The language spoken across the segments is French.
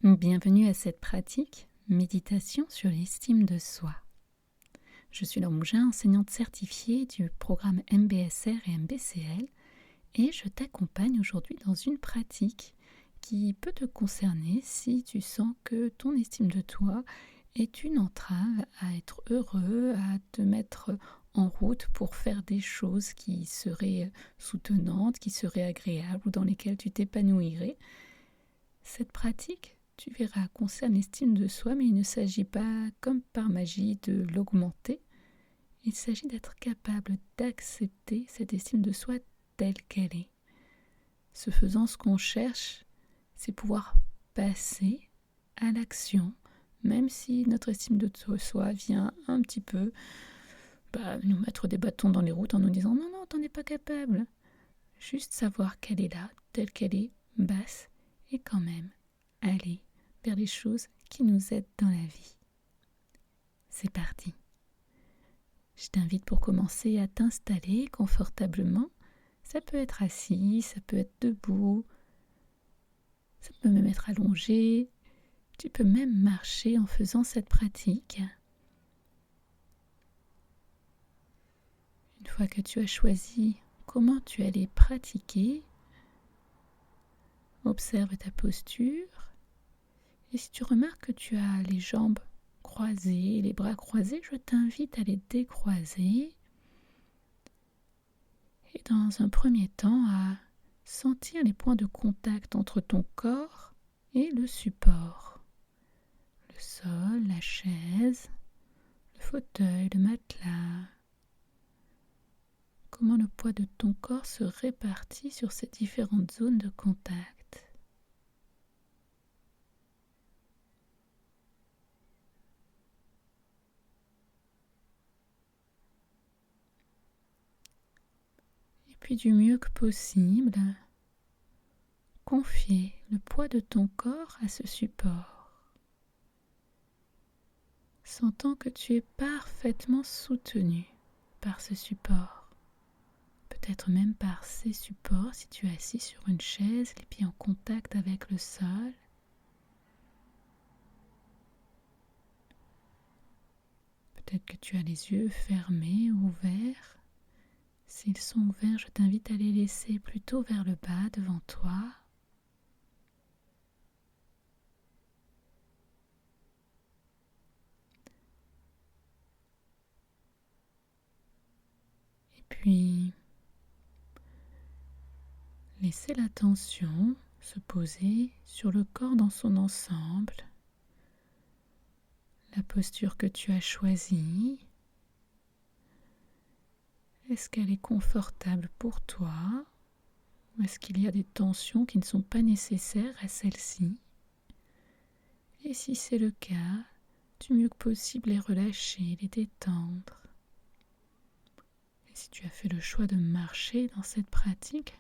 Bienvenue à cette pratique, méditation sur l'estime de soi. Je suis Laure Mougin, enseignante certifiée du programme MBSR et MBCL et je t'accompagne aujourd'hui dans une pratique qui peut te concerner si tu sens que ton estime de toi est une entrave à être heureux, à te mettre en route pour faire des choses qui seraient soutenantes, qui seraient agréables ou dans lesquelles tu t'épanouirais. Cette pratique, tu verras, concerne l'estime de soi, mais il ne s'agit pas, comme par magie, de l'augmenter. Il s'agit d'être capable d'accepter cette estime de soi telle qu'elle est. Ce faisant, ce qu'on cherche, c'est pouvoir passer à l'action, même si notre estime de soi vient un petit peu nous mettre des bâtons dans les roues en nous disant « Non, t'en es pas capable ». Juste savoir qu'elle est là, telle qu'elle est, basse, et quand même aller vers les choses qui nous aident dans la vie. C'est parti. Je t'invite pour commencer à t'installer confortablement. Ça peut être assis, ça peut être debout, ça peut même être allongé. Tu peux même marcher en faisant cette pratique. Une fois que tu as choisi comment tu allais pratiquer, observe ta posture. Et si tu remarques que tu as les jambes croisées, les bras croisés, je t'invite à les décroiser. Et dans un premier temps, à sentir les points de contact entre ton corps et le support. Le sol, la chaise, le fauteuil, le matelas. Comment le poids de ton corps se répartit sur ces différentes zones de contact. Puis du mieux que possible, confier le poids de ton corps à ce support, sentant que tu es parfaitement soutenu par ce support, peut-être même par ces supports si tu es assis sur une chaise, les pieds en contact avec le sol. Peut-être que tu as les yeux fermés ou ouverts. S'ils sont ouverts, je t'invite à les laisser plutôt vers le bas devant toi. Et puis, laissez l'attention se poser sur le corps dans son ensemble, la posture que tu as choisie. Est-ce qu'elle est confortable pour toi ou est-ce qu'il y a des tensions qui ne sont pas nécessaires à celle-ci? Et si c'est le cas, du mieux que possible les relâcher, les détendre. Et si tu as fait le choix de marcher dans cette pratique,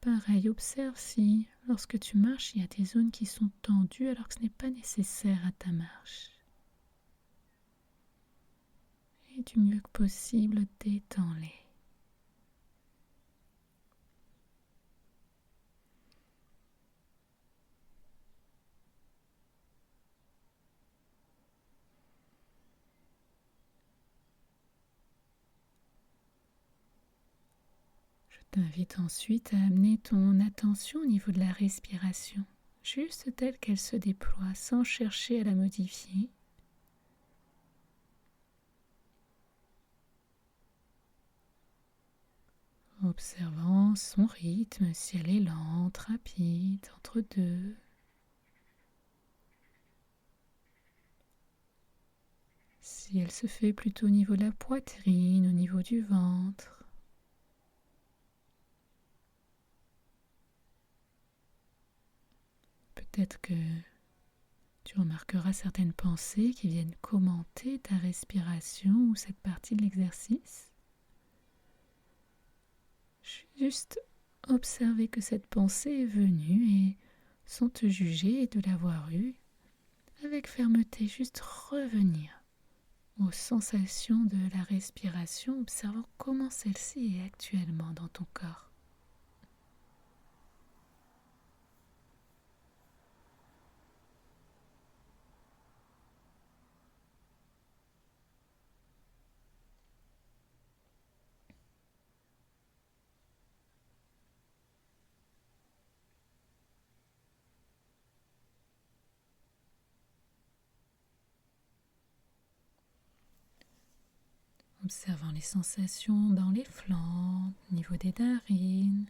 pareil, observe si, lorsque tu marches, il y a des zones qui sont tendues alors que ce n'est pas nécessaire à ta marche. Et du mieux que possible, détends-les. Je t'invite ensuite à amener ton attention au niveau de la respiration, juste telle qu'elle se déploie, sans chercher à la modifier. Observant son rythme, si elle est lente, rapide, entre deux. Si elle se fait plutôt au niveau de la poitrine, au niveau du ventre. Peut-être que tu remarqueras certaines pensées qui viennent commenter ta respiration ou cette partie de l'exercice. Juste observer que cette pensée est venue et sans te juger de l'avoir eue, avec fermeté, juste revenir aux sensations de la respiration, observant comment celle-ci est actuellement dans ton corps. observant les sensations dans les flancs, au niveau des narines.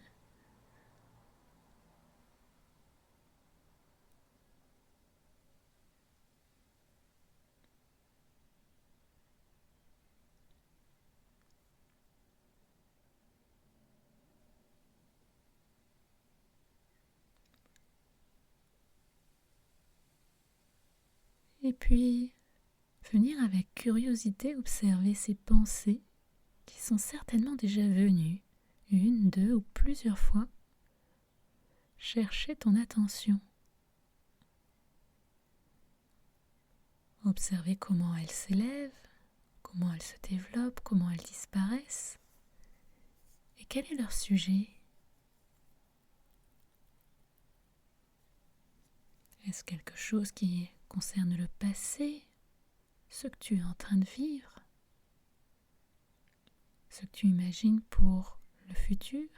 Et puis, venir avec curiosité observer ces pensées qui sont certainement déjà venues, une, deux ou plusieurs fois, chercher ton attention. Observer comment elles s'élèvent, comment elles se développent, comment elles disparaissent, et quel est leur sujet. Est-ce quelque chose qui concerne le passé, ce que tu es en train de vivre, ce que tu imagines pour le futur?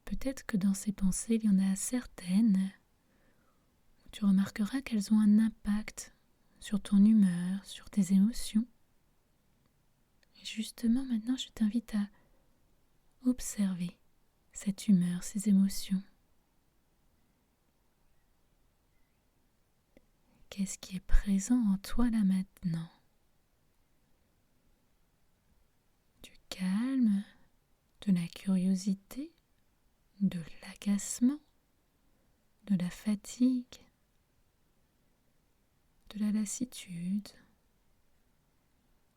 Peut-être que dans ces pensées, il y en a certaines où tu remarqueras qu'elles ont un impact sur ton humeur, sur tes émotions. Et justement, maintenant, je t'invite à observer cette humeur, ces émotions. Qu'est-ce qui est présent en toi là maintenant? Du calme, de la curiosité, de l'agacement, de la fatigue, de la lassitude,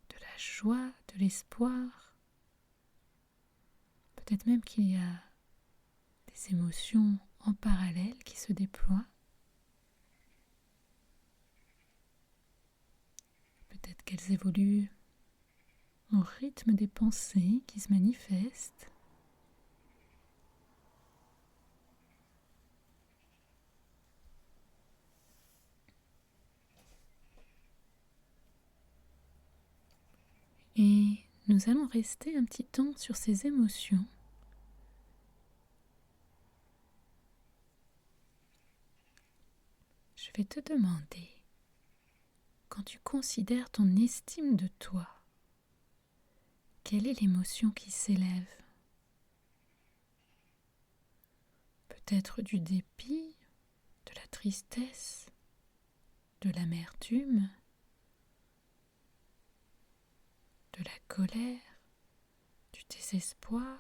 de la joie, de l'espoir. Peut-être même qu'il y a des émotions en parallèle qui se déploient. Peut-être qu'elles évoluent au rythme des pensées qui se manifestent. Et nous allons rester un petit temps sur ces émotions. Je vais te demander, quand tu considères ton estime de toi, quelle est l'émotion qui s'élève? Peut-être du dépit, de la tristesse, de l'amertume, de la colère, du désespoir.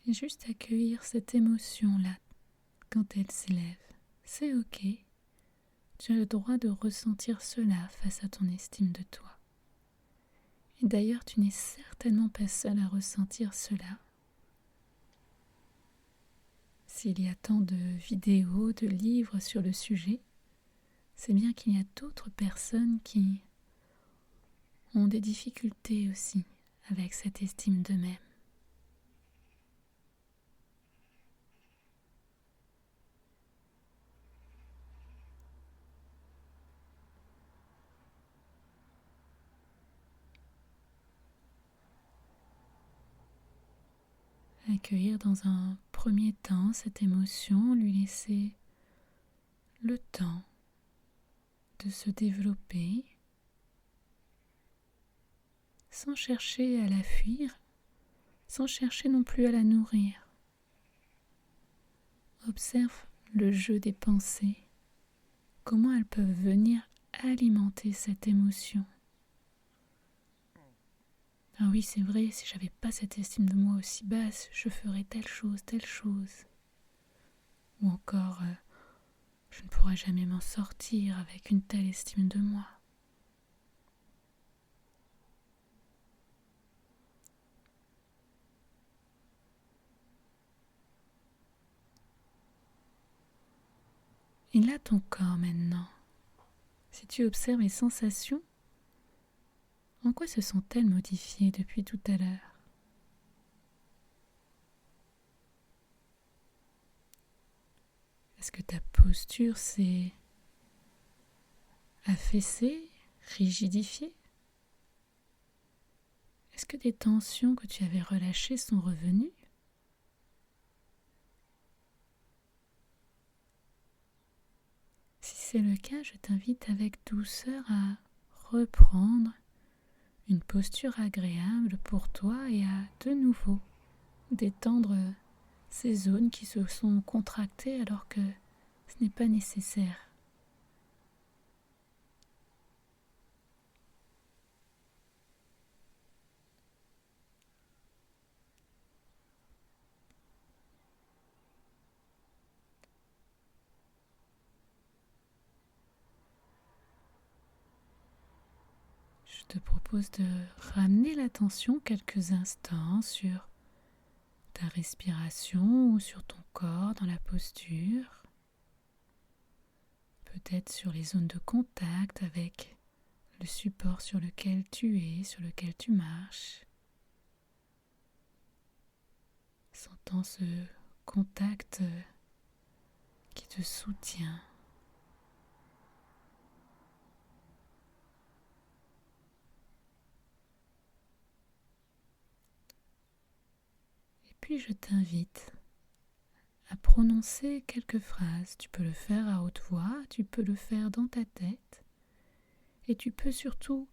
Et juste accueillir cette émotion-là quand elle s'élève. C'est ok. Tu as le droit de ressentir cela face à ton estime de toi. Et d'ailleurs, tu n'es certainement pas seul à ressentir cela. S'il y a tant de vidéos, de livres sur le sujet, c'est bien qu'il y a d'autres personnes qui ont des difficultés aussi avec cette estime d'eux-mêmes. Accueillir dans un premier temps cette émotion, lui laisser le temps de se développer sans chercher à la fuir, sans chercher non plus à la nourrir. Observe le jeu des pensées, comment elles peuvent venir alimenter cette émotion. Ah oui, c'est vrai, si j'avais pas cette estime de moi aussi basse, je ferais telle chose, telle chose. Ou encore, je ne pourrais jamais m'en sortir avec une telle estime de moi. Et là, ton corps maintenant. Si tu observes les sensations, en quoi se sont-elles modifiées depuis tout à l'heure? Est-ce que ta posture s'est affaissée, rigidifiée? Est-ce que des tensions que tu avais relâchées sont revenues? Si c'est le cas, je t'invite avec douceur à reprendre une posture agréable pour toi et à de nouveau détendre ces zones qui se sont contractées alors que ce n'est pas nécessaire. Je te propose de ramener l'attention quelques instants sur ta respiration ou sur ton corps dans la posture, peut-être sur les zones de contact avec le support sur lequel tu es, sur lequel tu marches, sentant ce contact qui te soutient. Puis je t'invite à prononcer quelques phrases. Tu peux le faire à haute voix, tu peux le faire dans ta tête et tu peux surtout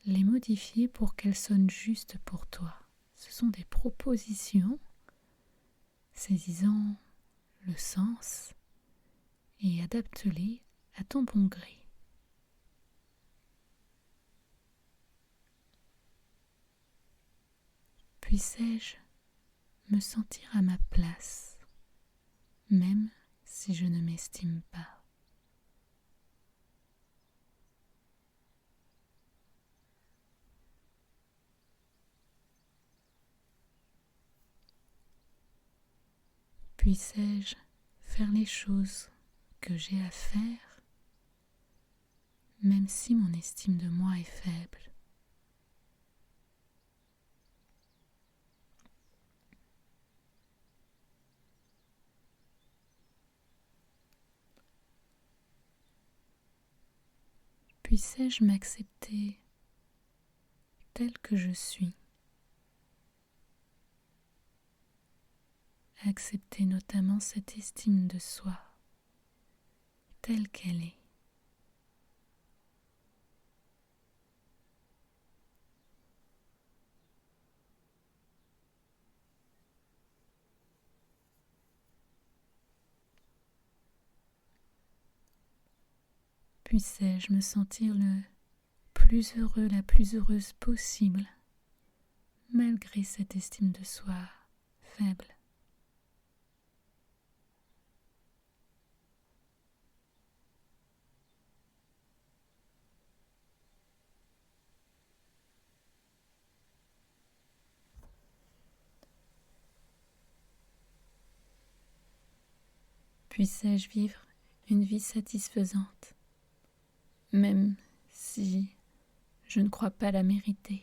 les modifier pour qu'elles sonnent justes pour toi. Ce sont des propositions saisissant le sens et adapte-les à ton bon gré. Puissais-je me sentir à ma place, même si je ne m'estime pas. Puissais-je faire les choses que j'ai à faire, même si mon estime de moi est faible. Puissais-je m'accepter tel que je suis, accepter notamment cette estime de soi telle qu'elle est. Puissais-je me sentir le plus heureux, la plus heureuse possible, malgré cette estime de soi faible. Puissais-je vivre une vie satisfaisante, même si je ne crois pas la mériter,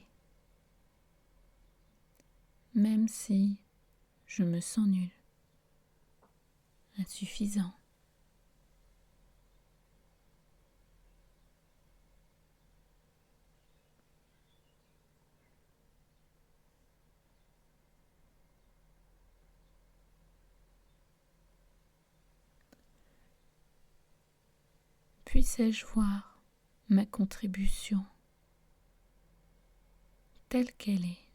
même si je me sens nul, insuffisant. Puissais-je voir ma contribution telle qu'elle est,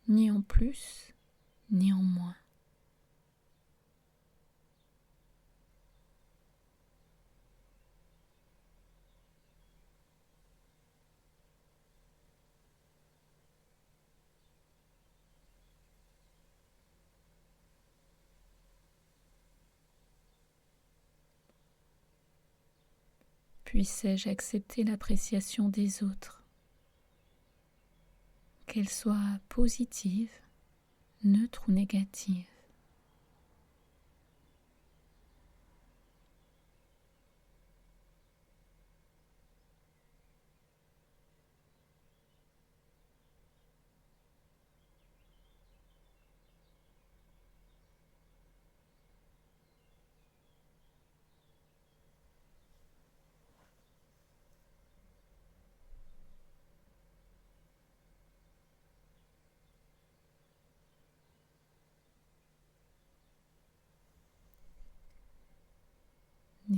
ni en plus, ni en moins. Puissais-je accepter l'appréciation des autres, qu'elle soit positive, neutre ou négative.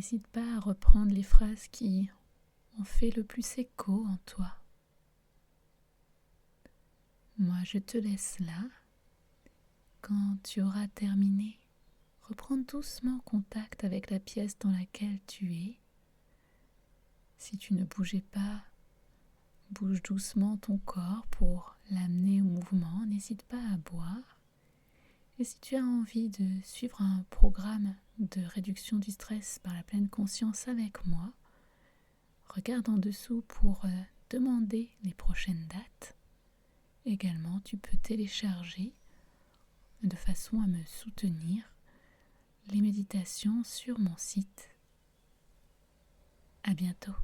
n'hésite pas à reprendre les phrases qui ont fait le plus écho en toi. Moi, je te laisse là. Quand tu auras terminé, reprends doucement contact avec la pièce dans laquelle tu es. Si tu ne bougeais pas, bouge doucement ton corps pour l'amener au mouvement. N'hésite pas à boire. Et si tu as envie de suivre un programme de réduction du stress par la pleine conscience avec moi, regarde en dessous pour demander les prochaines dates. Également, tu peux télécharger de façon à me soutenir les méditations sur mon site. À bientôt.